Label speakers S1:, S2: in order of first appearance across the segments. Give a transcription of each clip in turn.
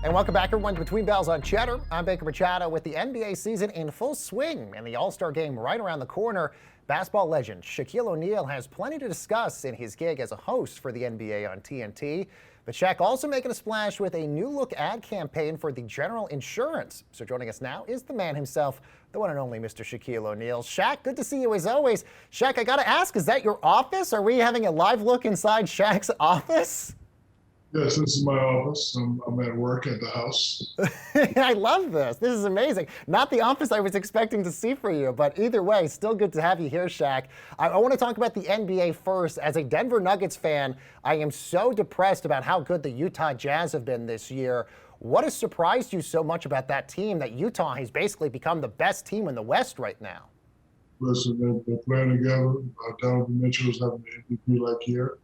S1: And welcome back, everyone, to Between Bells on Cheddar. I'm Baker Machado with the NBA season in full swing and the All-Star game right around the corner. Basketball legend Shaquille O'Neal has plenty to discuss in his gig as a host for the NBA on TNT. But Shaq also making a splash with a new look ad campaign for the General Insurance. So joining us now is the man himself, the one and only Mr. Shaquille O'Neal. Shaq, good to see you as always. Shaq, I got to ask, is that your office? Are we having a live look inside Shaq's office?
S2: Yes, this is my office. I'm at work at the house.
S1: I love this. This is amazing. Not the office I was expecting to see for you, but either way, still good to have you here, Shaq. I want to talk about the NBA first. As a Denver Nuggets fan, I am so depressed about how good the Utah Jazz have been this year. What has surprised you so much about that team that Utah has basically become the best team in the West right now?
S2: Listen, they're playing together. Donovan Mitchell is having an MVP-like year.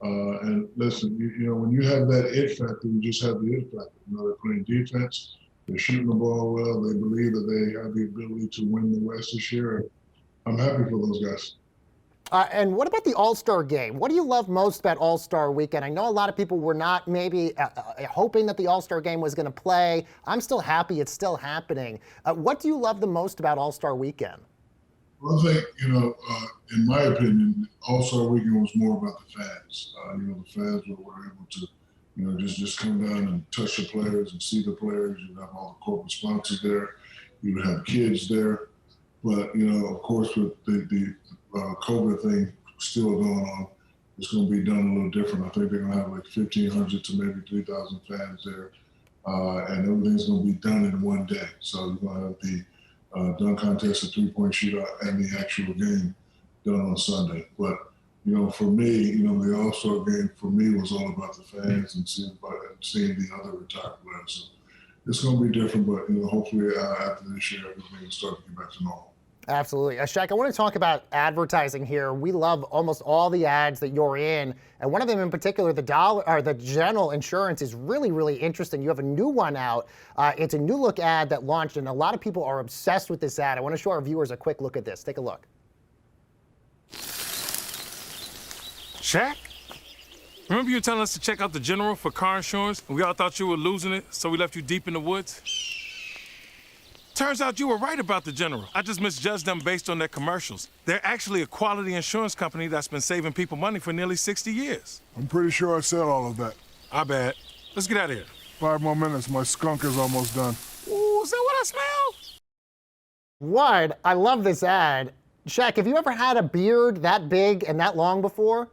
S2: And listen, you know, when you have that it factor, you just have the it factor. You know, they're playing defense, they're shooting the ball well, they believe that they have the ability to win the West this year. I'm happy for those guys.
S1: And what about the All-Star game? What do you love most about All-Star weekend? I know a lot of people were not maybe hoping that the All-Star game was going to play. I'm still happy it's still happening. What do you love the most about All-Star weekend?
S2: Well, I think, you know, in my opinion, All-Star Weekend was more about the fans. You know, the fans were able to, you know, just come down and touch the players and see the players. You have all the corporate sponsors there. You have kids there. But, you know, of course, with the COVID thing still going on, it's going to be done a little different. I think they're going to have like 1,500 to maybe 3,000 fans there. And everything's going to be done in one day. So you're going to have the dunk contest, a three-point shootout, and the actual game done on Sunday. But, you know, for me, you know, the All-Star game for me was all about the fans and seeing the other retired players. So it's going to be different, but, you know, hopefully after this year, everything will start to get back to normal.
S1: Absolutely. Shaq, I want to talk about advertising here. We love almost all the ads that you're in, and one of them in particular, the General Insurance, is really, really interesting. You have a new one out. It's a new look ad that launched, and a lot of people are obsessed with this ad. I want to show our viewers a quick look at this. Take a look.
S3: Shaq? Remember you were telling us to check out the General for car insurance, and we all thought you were losing it, so we left you deep in the woods? Turns out you were right about the General. I just misjudged them based on their commercials. They're actually a quality insurance company that's been saving people money for nearly 60 years.
S4: I'm pretty sure I said all of that.
S3: I bet. Let's get out of here.
S4: 5 more minutes, my skunk is almost done.
S3: Ooh, is that what I smell?
S1: What? I love this ad. Shaq, have you ever had a beard that big and that long before?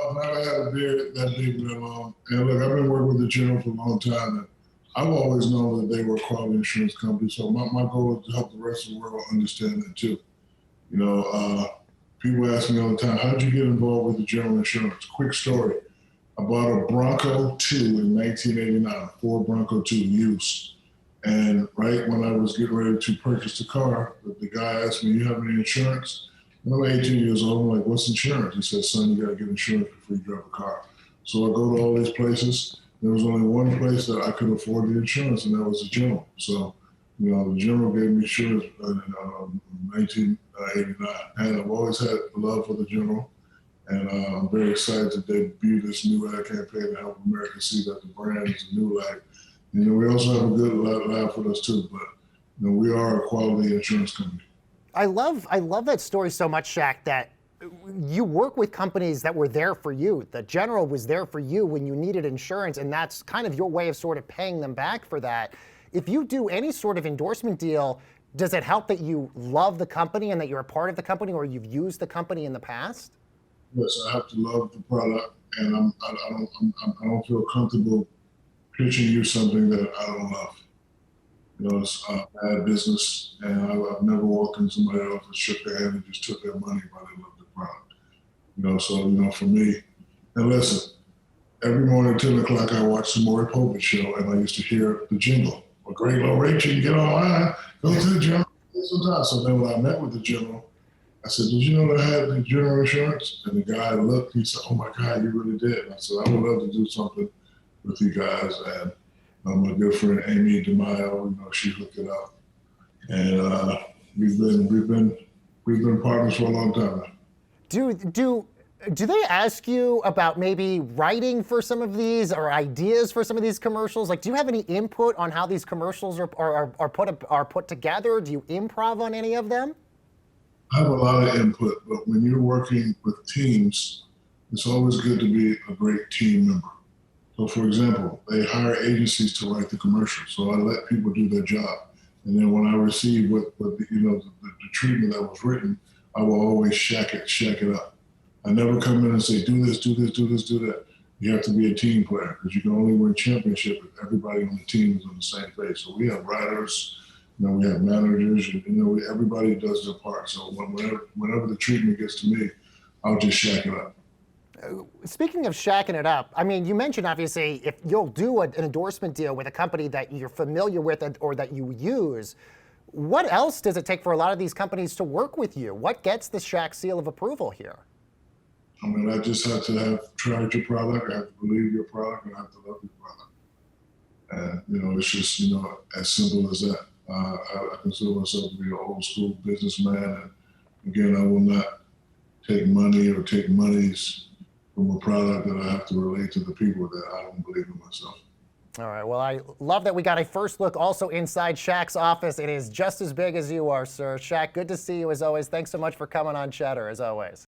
S2: I've never had a beard that big and that long. And look, I've been working with the General for a long time. And I've always known that they were a quality insurance company, so my goal is to help the rest of the world understand that too. You know, people ask me all the time, how did you get involved with the General Insurance? Quick story. I bought a Bronco 2 in 1989, Ford Bronco 2 used. And right when I was getting ready to purchase the car, the guy asked me, you have any insurance? And I'm 18 years old, I'm like, what's insurance? He said, son, you gotta get insurance before you drive a car. So I go to all these places. There was only one place that I could afford the insurance, and that was the General. So, you know, the General gave me insurance in 1989. And I've always had love for the General, and I'm very excited to debut this new ad campaign to help America see that the brand is a new light. You know, we also have a good laugh with us too, but, you know, we are a quality insurance company.
S1: I love that story so much, Shaq, that you work with companies that were there for you. The General was there for you when you needed insurance, and that's kind of your way of sort of paying them back for that. If you do any sort of endorsement deal, does it help that you love the company and that you're a part of the company, or you've used the company in the past?
S2: Yes, I have to love the product, and I don't feel comfortable pitching you something that I don't love. You know, it's bad business, and I've never walked in somebody's office, shook their hand, and just took their money while they loved the product. You know, so, you know, for me, and listen, every morning at 10 o'clock, I watch the Maury Povich show, and I used to hear the jingle. A great low rate, you can get online, go to the General. So then when I met with the General, I said, did you know that I had the General Insurance? And the guy looked, he said, oh my God, you really did. And I said, I would love to do something with you guys. And my good friend Amy DeMaio, you know, she hooked it up, and we've been partners for a long time now.
S1: Do Do they ask you about maybe writing for some of these or ideas for some of these commercials? Like, do you have any input on how these commercials are put together? Do you improv on any of them?
S2: I have a lot of input, but when you're working with teams, it's always good to be a great team member. So, for example, they hire agencies to write the commercials, so I let people do their job. And then when I receive the treatment that was written, I will always shack it up. I never come in and say, do this, do this, do this, do that. You have to be a team player because you can only win championship if everybody on the team is on the same page. So we have writers, we have managers, and everybody does their part. So whenever the treatment gets to me, I'll just shack it up.
S1: Speaking of shacking it up, I mean, you mentioned obviously if you'll do an endorsement deal with a company that you're familiar with or that you use, what else does it take for a lot of these companies to work with you? What gets the Shaq seal of approval here?
S2: I mean, I just have to have tried your product, I have to believe your product, and I have to love your product. And, it's just, as simple as that. I consider myself to be an old school businessman. And again, I will not take money or take monies from a product that I have to relate to the people that I don't believe in myself.
S1: All right, well, I love that we got a first look also inside Shaq's office. It is just as big as you are, sir. Shaq, good to see you as always. Thanks so much for coming on Cheddar, as always.